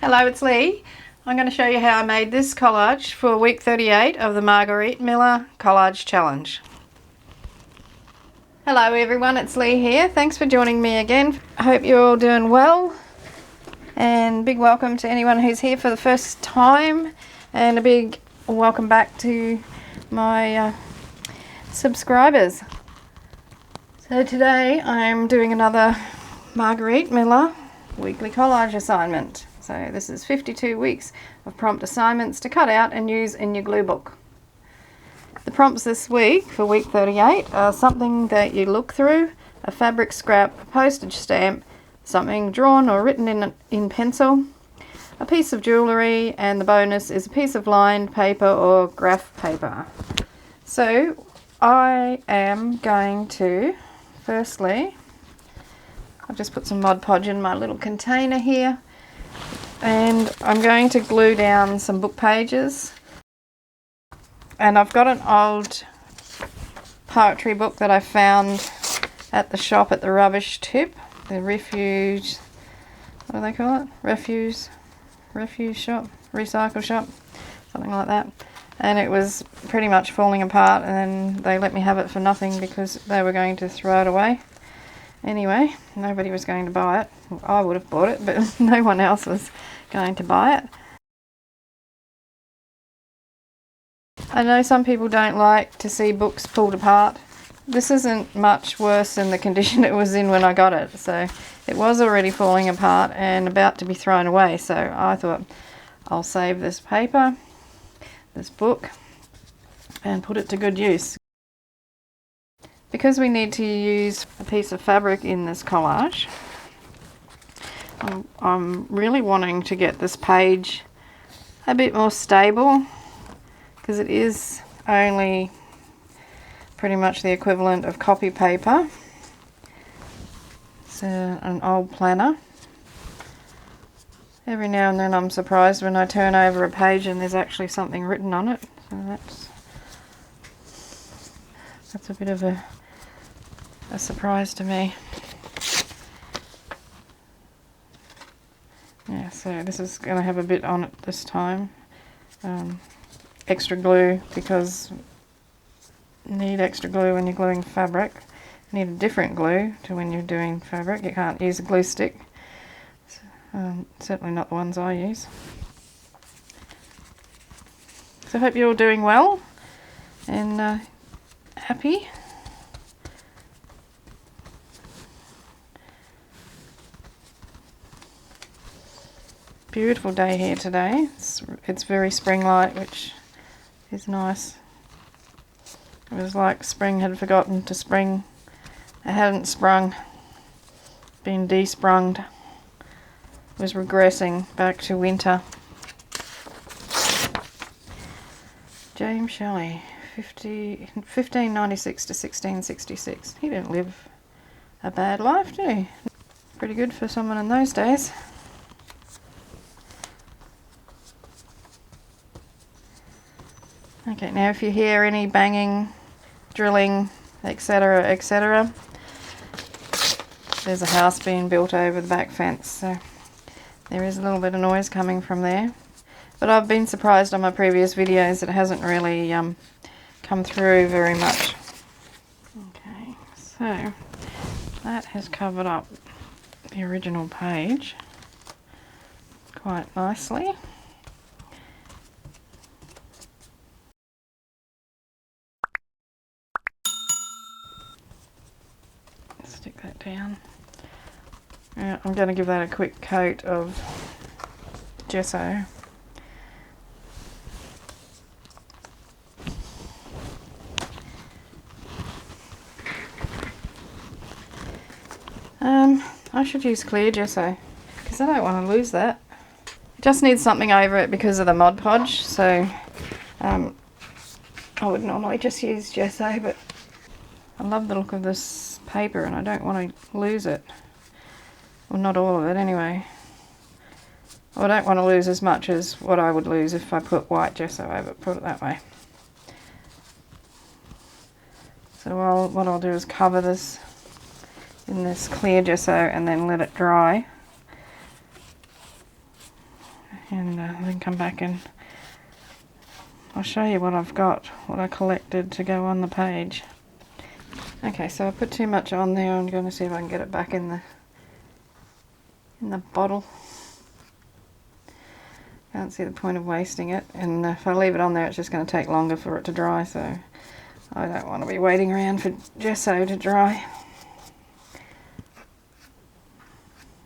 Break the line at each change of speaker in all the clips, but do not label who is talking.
Hello, it's Lee. I'm going to show you how I made this collage for week 38 of the Margarete Miller Collage Challenge. Hello everyone, it's Lee here. Thanks for joining me again. I hope you're all doing well. And big welcome to anyone who's here for the first time. And a big welcome back to my subscribers. So today I'm doing another Margarete Miller weekly collage assignment. So this is 52 weeks of prompt assignments to cut out and use in your glue book. The prompts this week for week 38 are something that you look through, a fabric scrap, a postage stamp, something drawn or written in pencil, a piece of jewellery, and the bonus is a piece of lined paper or graph paper. So I am going to, firstly, I've just put some Mod Podge in my little container here. And I'm going to glue down some book pages. And I've got an old poetry book that I found at the shop at the rubbish tip. The refuse, what do they call it? Refuse shop, recycle shop, something like that. And it was pretty much falling apart, and then they let me have it for nothing because they were going to throw it away. Anyway, nobody was going to buy it. I would have bought it, but no one else was going to buy it. I know some people don't like to see books pulled apart. This isn't much worse than the condition it was in when I got it. So it was already falling apart and about to be thrown away. So I thought I'll save this paper, this book, and put it to good use. Because we need to use a piece of fabric in this collage, I'm really wanting to get this page a bit more stable because it is only pretty much the equivalent of copy paper. It's an old planner. Every now and then I'm surprised when I turn over a page and there's actually something written on it. So that's a bit of a surprise to me. Yeah, so this is going to have a bit on it this time. Extra glue, because you need extra glue when you're gluing fabric. You need a different glue to when you're doing fabric. You can't use a glue stick. Certainly not the ones I use. So I hope you're all doing well and happy. Beautiful day here today. It's very spring-like, which is nice. It was like spring had forgotten to spring. It hadn't sprung, been desprunged. It was regressing back to winter. James Shelley, 1596 to 1666. He didn't live a bad life, did he? Pretty good for someone in those days. Okay, now if you hear any banging, drilling, etc., etc., there's a house being built over the back fence, so there is a little bit of noise coming from there. But I've been surprised on my previous videos that it hasn't really come through very much. Okay, so that has covered up the original page quite nicely. Stick that down. I'm going to give that a quick coat of gesso. I should use clear gesso because I don't want to lose that. It just needs something over it because of the Mod Podge, so I would normally just use gesso, but I love the look of this paper and I don't want to lose it. Well, not all of it anyway. I don't want to lose as much as what I would lose if I put white gesso over it, put it that way. So what I'll do is cover this in this clear gesso and then let it dry. and then come back and I'll show you what I've got, what I collected to go on the page. Okay, so I put too much on there. I'm going to see if I can get it back in the bottle. Can't see the point of wasting it, and if I leave it on there it's just going to take longer for it to dry, so I don't want to be waiting around for gesso to dry.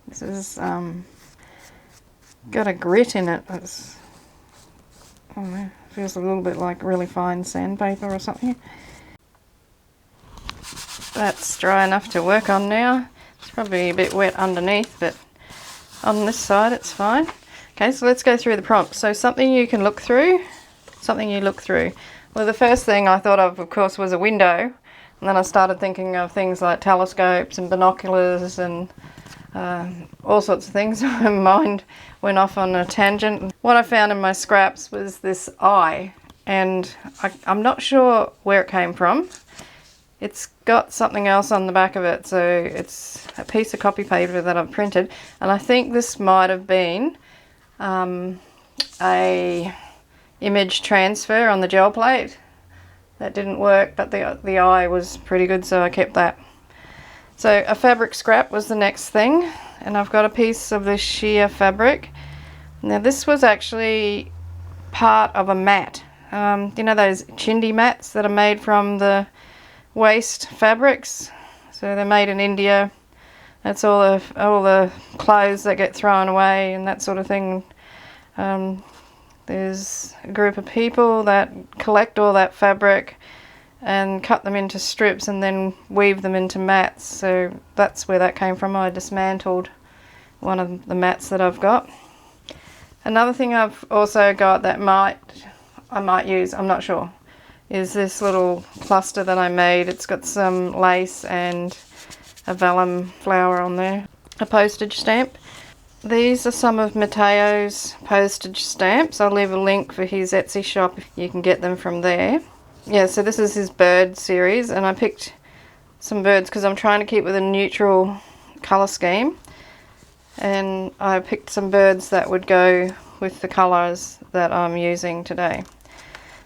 This is got a grit in it. It's, I don't know, feels a little bit like really fine sandpaper or something. That's dry enough to work on now. It's probably a bit wet underneath, but on this side it's fine. Okay, so let's go through the prompts. So something you can look through, something you look through. Well, the first thing I thought of course, was a window. And then I started thinking of things like telescopes and binoculars and all sorts of things. My mind went off on a tangent. What I found in my scraps was this eye, and I'm not sure where it came from. It's got something else on the back of it, so it's a piece of copy paper that I've printed, and I think this might have been a image transfer on the gel plate. That didn't work, but the eye was pretty good, so I kept that. So a fabric scrap was the next thing, and I've got a piece of this sheer fabric. Now this was actually part of a mat. You know those chindi mats that are made from the waste fabrics? So they're made in India. That's all the clothes that get thrown away and that sort of thing. There's a group of people that collect all that fabric and cut them into strips and then weave them into mats. So that's where that came from. I dismantled one of the mats that I've got. Another thing I've also got that I might use, I'm not sure, is this little cluster that I made. It's got some lace and a vellum flower on there, a postage stamp. These are some of Matteo's postage stamps. I'll leave a link for his Etsy shop if you can get them from there. Yeah, so this is his bird series, and I picked some birds because I'm trying to keep with a neutral colour scheme, and I picked some birds that would go with the colours that I'm using today.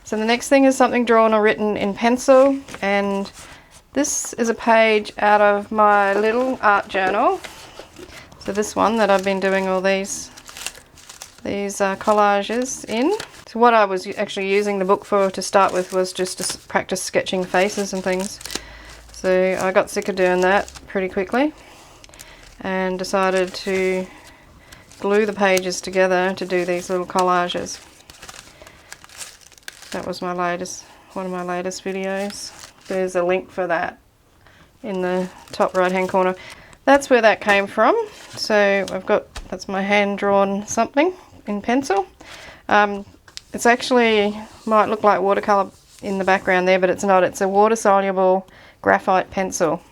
So the next thing is something drawn or written in pencil, and this is a page out of my little art journal. So this one that I've been doing all these collages in. So what I was actually using the book for to start with was just to practice sketching faces and things. So I got sick of doing that pretty quickly and decided to glue the pages together to do these little collages. That was one of my latest videos. There's a link for that in the top right hand corner. That's where that came from. So that's my hand drawn something in pencil. It's actually, might look like watercolour in the background there, but it's not. It's a water soluble graphite pencil.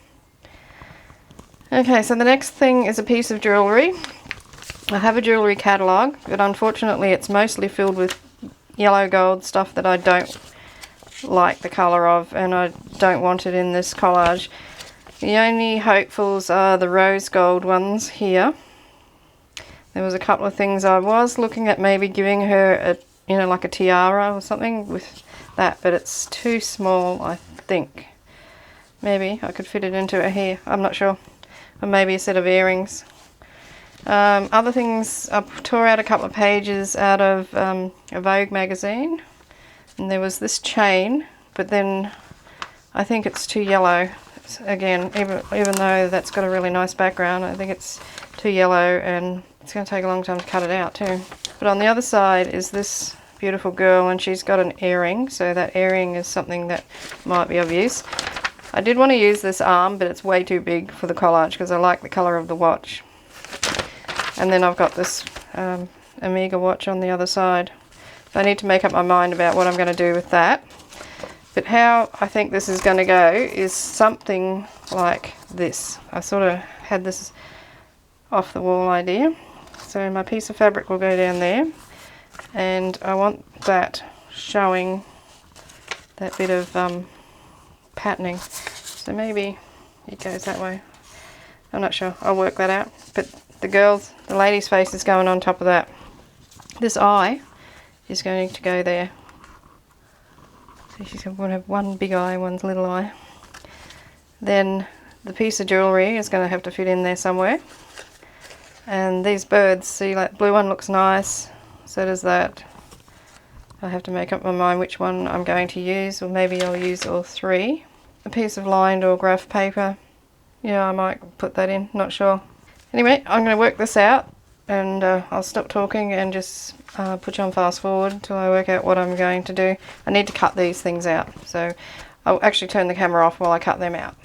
Okay, so the next thing is a piece of jewellery. I have a jewellery catalogue, but unfortunately it's mostly filled with yellow gold stuff that I don't like the colour of, and I don't want it in this collage. The only hopefuls are the rose gold ones here. There was a couple of things I was looking at maybe giving her like a tiara or something with that, but it's too small, I think. Maybe I could fit it into her hair, I'm not sure. Or maybe a set of earrings. Other things, I tore out a couple of pages out of a Vogue magazine, and there was this chain, but then I think it's too yellow. Again, even though that's got a really nice background, I think it's too yellow and it's going to take a long time to cut it out too. But on the other side is this beautiful girl, and she's got an earring, so that earring is something that might be of use. I did want to use this arm, but it's way too big for the collage because I like the colour of the watch. And then I've got this Omega watch on the other side. So I need to make up my mind about what I'm going to do with that. But how I think this is going to go is something like this. I sort of had this off the wall idea. So my piece of fabric will go down there, and I want that showing that bit of patterning. So maybe it goes that way. I'm not sure. I'll work that out. But the lady's face is going on top of that. this eye is going to go there. So she's going to have one big eye, one little eye. Then the piece of jewellery is going to have to fit in there somewhere. And these birds, see, like the blue one looks nice, so does that. I have to make up my mind which one I'm going to use, or maybe I'll use all three. A piece of lined or graph paper. Yeah, I might put that in, not sure. Anyway, I'm going to work this out, and I'll stop talking and just put you on fast forward until I work out what I'm going to do. I need to cut these things out, so I'll actually turn the camera off while I cut them out.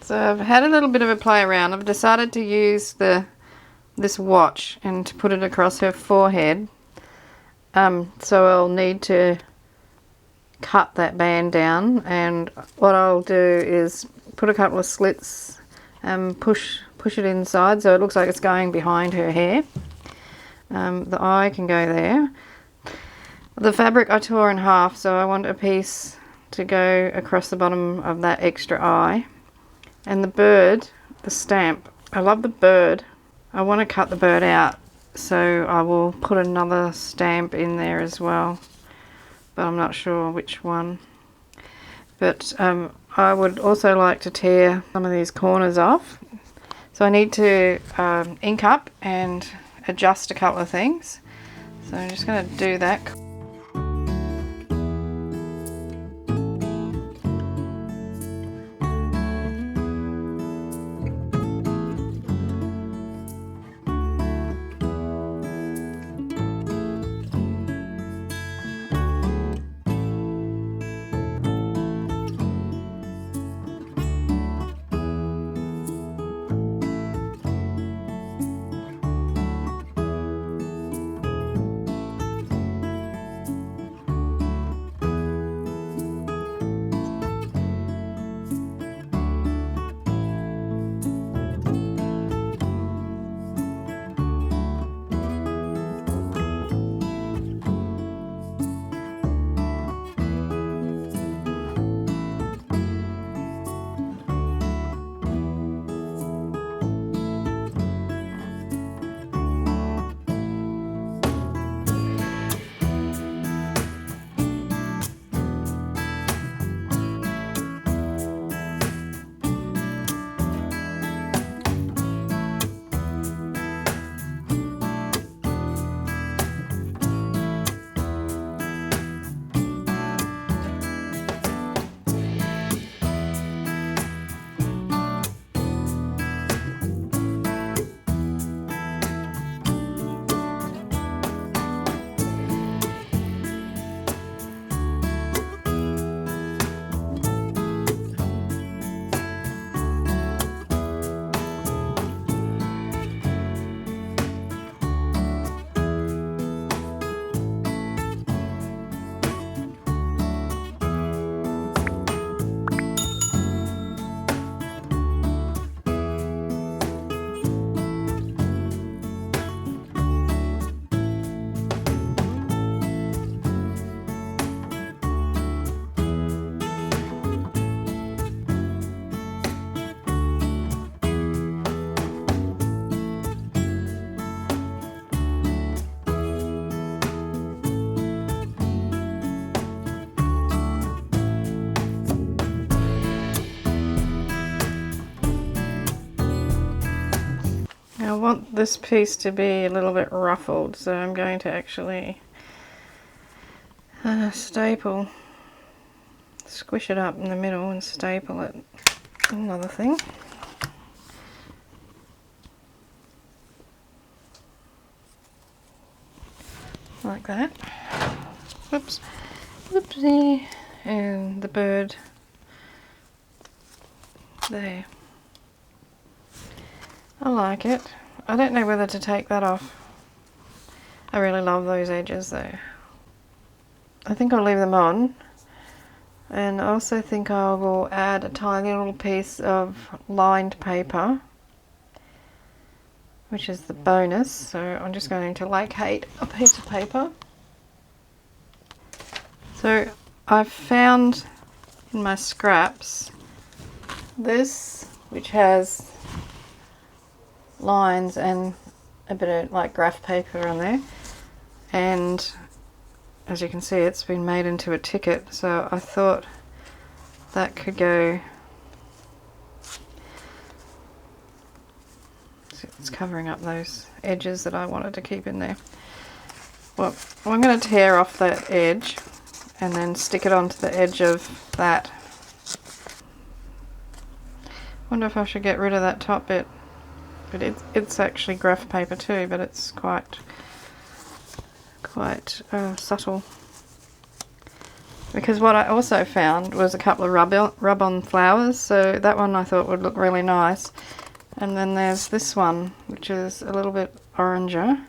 So I've had a little bit of a play around. I've decided to use this watch and to put it across her forehead. So I'll need to cut that band down, and what I'll do is put a couple of slits and push it inside so it looks like it's going behind her hair. The eye can go there. The fabric I tore in half, so I want a piece to go across the bottom of that extra eye. And the bird, the stamp, I love the bird. I want to cut the bird out, so I will put another stamp in there as well, but I'm not sure which one. But I would also like to tear some of these corners off, so I need to ink up and adjust a couple of things. So I'm just going to do that. I want this piece to be a little bit ruffled, so I'm going to actually staple, squish it up in the middle and staple it. Another thing. Like that. Whoops. Whoopsie. And the bird there. I like it. I don't know whether to take that off. I really love those edges though. I think I'll leave them on. And I also think I will add a tiny little piece of lined paper, which is the bonus. So I'm just going to locate a piece of paper. So I've found in my scraps this, which has lines and a bit of like graph paper on there, and as you can see, it's been made into a ticket, so I thought that could go. It's covering up those edges that I wanted to keep in there. Well, I'm going to tear off that edge and then stick it onto the edge of that. Wonder if I should get rid of that top bit. But it's actually graph paper too, but it's quite subtle. Because what I also found was a couple of rub-on flowers, so that one I thought would look really nice. And then there's this one, which is a little bit oranger,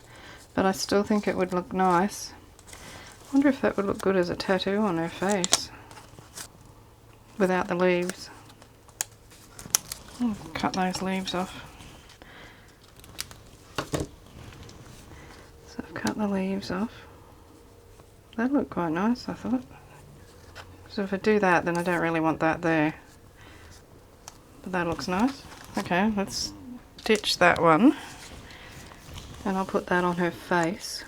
but I still think it would look nice. I wonder if that would look good as a tattoo on her face, without the leaves. I'll cut those leaves off. So I've cut the leaves off. That looked quite nice, I thought. So if I do that, then I don't really want that there. But that looks nice. Okay, let's ditch that one. And I'll put that on her face.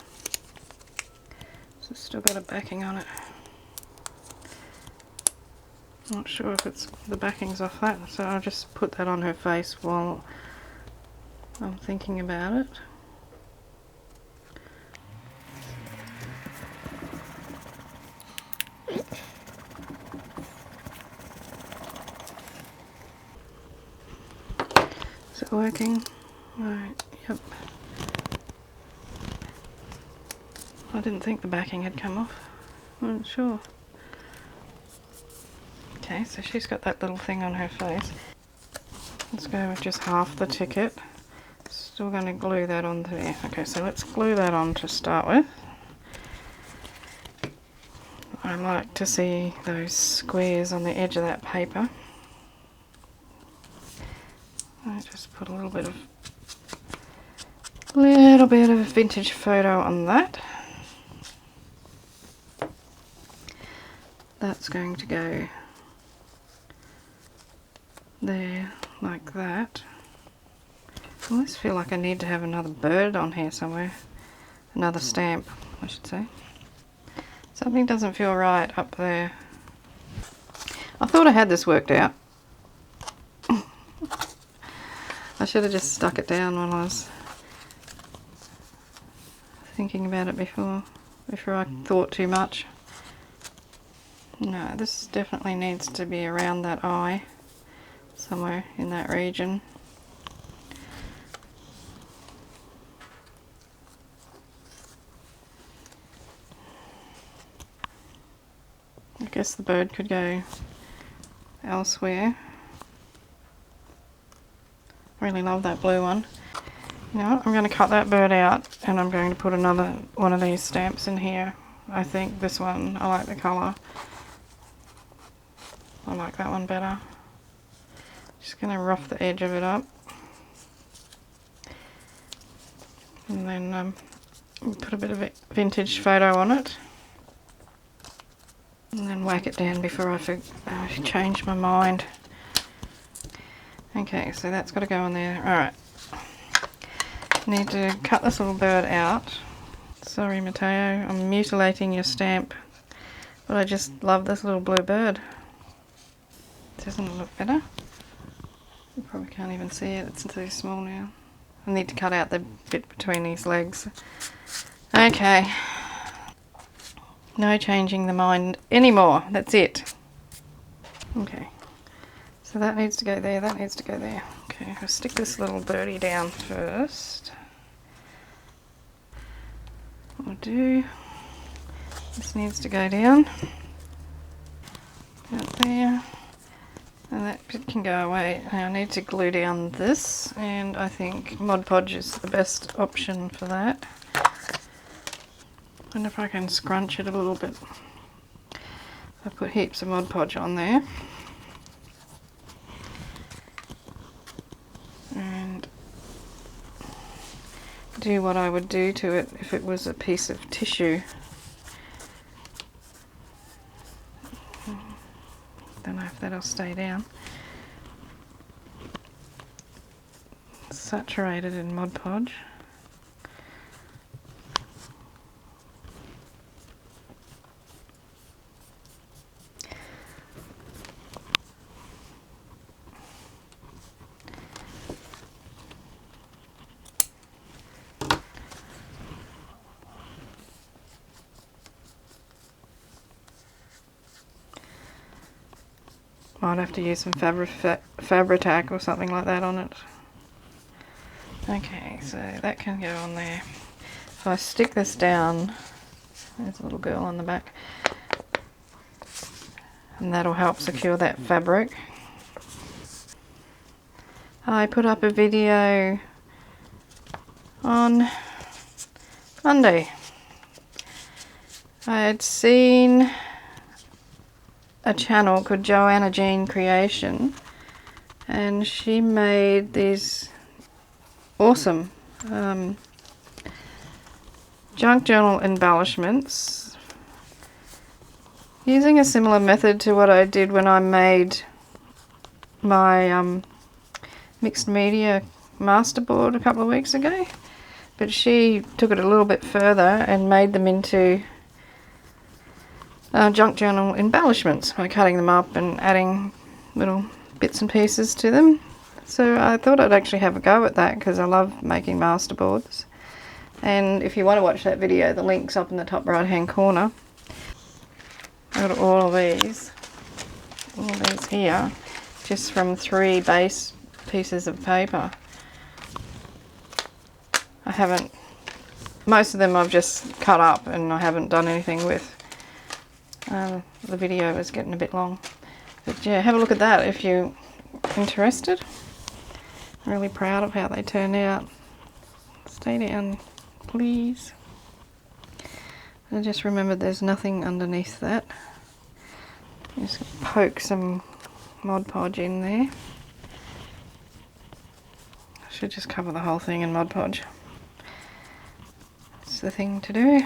So it's still got a backing on it. Not sure if it's the backing's off that, so I'll just put that on her face while I'm thinking about it. Is it working? Right, yep. I didn't think the backing had come off. I wasn't sure. Okay, so she's got that little thing on her face. Let's go with just half the ticket. Still going to glue that onto there. Okay, so let's glue that on to start with. I like to see those squares on the edge of that paper. I just put a little bit of vintage photo on that. That's going to go there like that. I always feel like I need to have another bird on here somewhere. Another stamp, I should say. Something doesn't feel right up there. I thought I had this worked out. I should have just stuck it down when I was thinking about it before I thought too much. No, this definitely needs to be around that eye, somewhere in that region. I guess the bird could go elsewhere. I really love that blue one. Now I'm going to cut that bird out and I'm going to put another one of these stamps in here. I think this one, I like the colour. I like that one better. Just going to rough the edge of it up. And then put a bit of vintage photo on it. And then whack it down before I change my mind. Okay, so that's got to go on there. Alright. Need to cut this little bird out. Sorry, Matteo, I'm mutilating your stamp. But I just love this little blue bird. Doesn't it look better? You probably can't even see it, it's too small now. I need to cut out the bit between these legs. Okay. No changing the mind anymore, that's it. Okay. So that needs to go there, that needs to go there. Okay, I'll stick this little birdie down first. I'll do. This needs to go down. Out there. And that bit can go away. Now I need to glue down this, and I think Mod Podge is the best option for that. I wonder if I can scrunch it a little bit. I put heaps of Mod Podge on there. And do what I would do to it if it was a piece of tissue. Don't know if that'll stay down. Saturated in Mod Podge. might have to use some Fabri-Tac or something like that on it. Okay, so that can go on there. If I stick this down, there's a little girl on the back, and that'll help secure that fabric. I put up a video on Monday. I had seen a channel called Joanna Jean Creation, and she made these awesome junk journal embellishments using a similar method to what I did when I made my mixed media masterboard a couple of weeks ago, but she took it a little bit further and made them into junk journal embellishments by cutting them up and adding little bits and pieces to them. So I thought I'd actually have a go at that because I love making masterboards. And if you want to watch that video, the link's up in the top right hand corner. I've got all these here, just from 3 base pieces of paper. Most of them I've just cut up and I haven't done anything with. The video is getting a bit long, but yeah, have a look at that if you're interested. I'm really proud of how they turned out. Stay down, please. I just remembered there's nothing underneath that. Just poke some Mod Podge in there. I should just cover the whole thing in Mod Podge. It's the thing to do.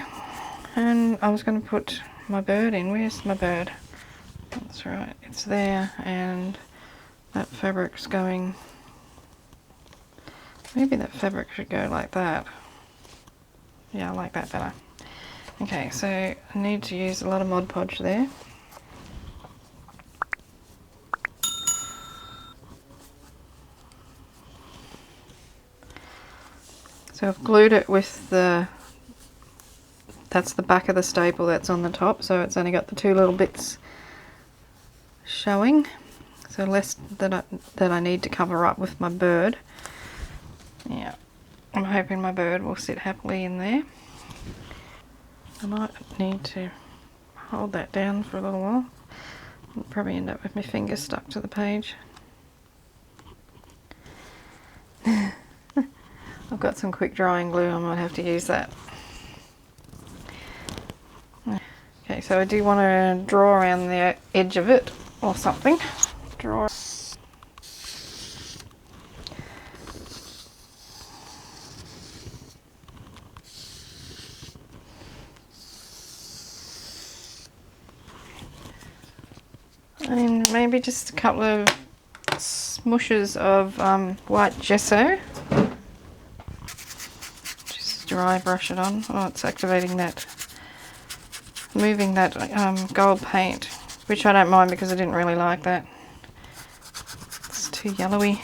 And I was going to put my bird in. Where's my bird? That's right, it's there, and that fabric's going. Maybe that fabric should go like that. Yeah, I like that better. Okay, so I need to use a lot of Mod Podge there. So I've glued it with that's the back of the staple that's on the top, so it's only got the 2 little bits showing, so less that I need to cover up with my bird. Yeah, I'm hoping my bird will sit happily in there. I might need to hold that down for a little while. I'll probably end up with my fingers stuck to the page. I've got some quick drying glue, I might have to use that. Okay, so I do want to draw around the edge of it or something. Draw. And maybe just a couple of smooshes of white gesso. Just dry brush it on. Oh, it's activating that. Moving that gold paint, which I don't mind because I didn't really like that. It's too yellowy.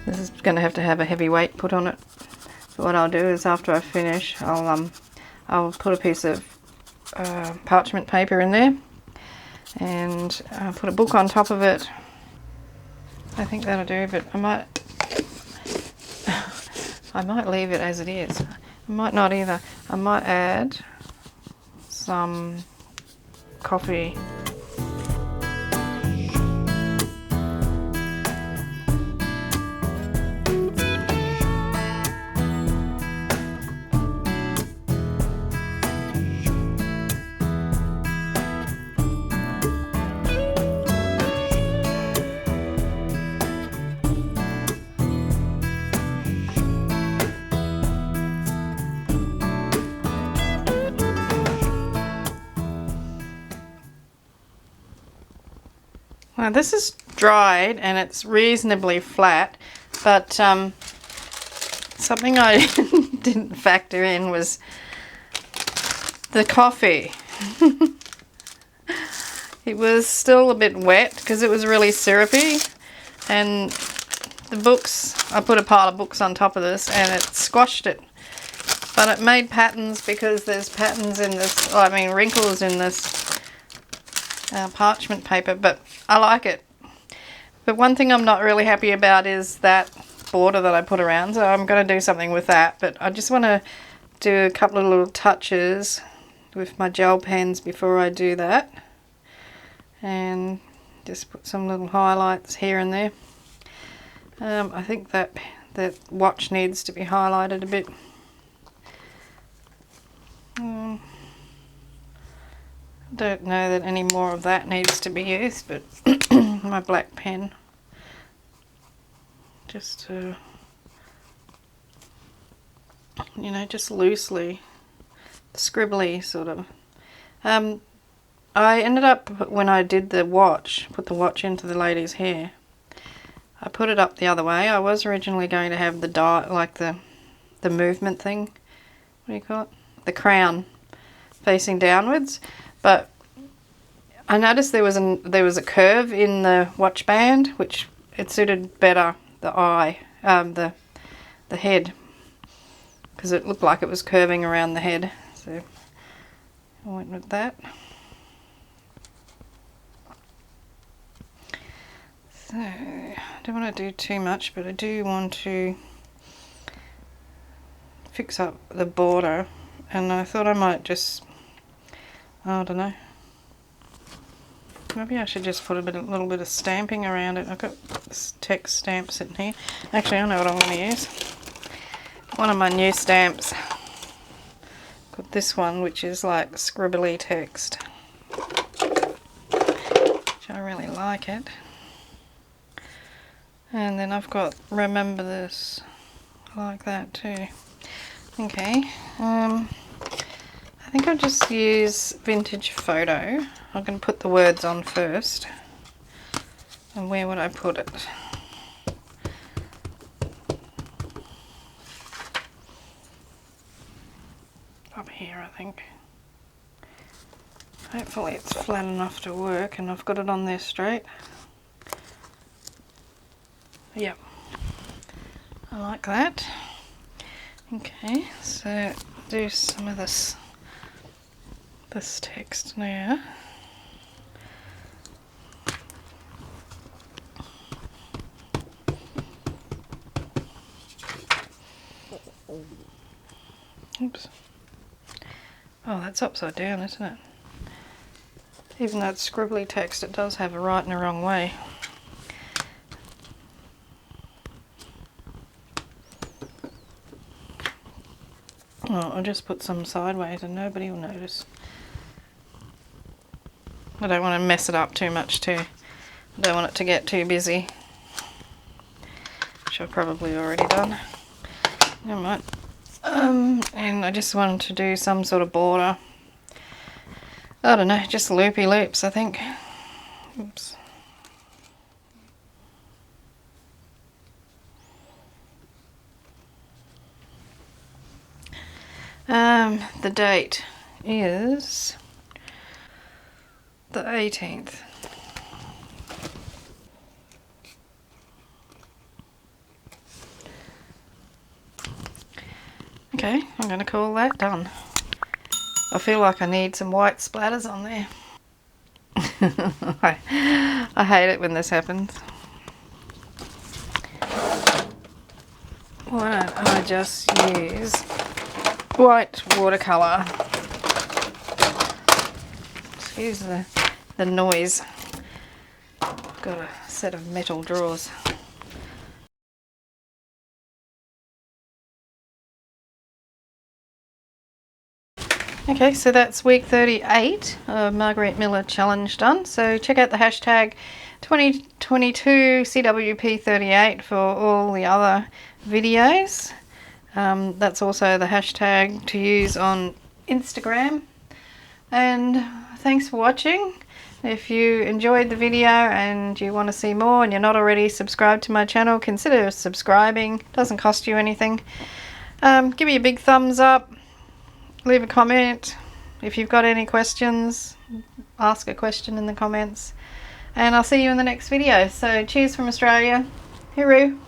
This is going to have a heavy weight put on it. So what I'll do is after I finish, I'll put a piece of parchment paper in there and put a book on top of it. I think that'll do, but I might leave it as it is. I might not either. I might add some coffee. Now this is dried and it's reasonably flat, but something I didn't factor in was the coffee. It was still a bit wet because it was really syrupy, and the books, I put a pile of books on top of this and it squashed it. But it made patterns because there's patterns in this, I mean wrinkles in this parchment paper, but I like it. But one thing I'm not really happy about is that border that I put around, so I'm going to do something with that. But I just want to do a couple of little touches with my gel pens before I do that. And just put some little highlights here and there. I think that watch needs to be highlighted a bit. I don't know that any more of that needs to be used, but my black pen, just to, you know, just loosely, scribbly sort of. I ended up, when I did the watch, put the watch into the lady's hair, I put it up the other way. I was originally going to have the dot, like the movement thing, what do you call it? The crown facing downwards, but I noticed there was a curve in the watch band, which it suited better the eye, the head, because it looked like it was curving around the head. So I went with that. So I don't want to do too much, but I do want to fix up the border, and I thought I might just, I don't know, maybe I should just put a little bit of stamping around it. I've got this text stamp sitting here. Actually, I know what I'm going to use. One of my new stamps. Got this one, which is like scribbly text, which I really like it. And then I've got remember this, I like that too. Okay, I think I'll just use vintage photo. I'm going to put the words on first. And where would I put it? Up here, I think. Hopefully it's flat enough to work and I've got it on there straight. Yep, I like that. Okay, so do some of this text now. Oops. Oh, that's upside down, isn't it? Even though it's scribbly text, it does have a right and a wrong way. Oh, I'll just put some sideways and nobody will notice. I don't want to mess it up too much too. I don't want it to get too busy, which I've probably already done. Never mind. And I just wanted to do some sort of border. I don't know, just loopy loops, I think. Oops. The date is the 18th. Okay, I'm going to call that done. I feel like I need some white splatters on there. I hate it when this happens. Why don't I just use white watercolour? Excuse the noise. I've got a set of metal drawers. Okay, so that's week 38 of Margarete Miller Challenge done. So check out the hashtag 2022 CWP38 for all the other videos. That's also the hashtag to use on Instagram. And thanks for watching. If you enjoyed the video and you want to see more and you're not already subscribed to my channel, consider subscribing. It doesn't cost you anything. Give me a big thumbs up, leave a comment, If you've got any questions, ask a question in the comments. And I'll see you in the next video. So cheers from Australia. Hooroo.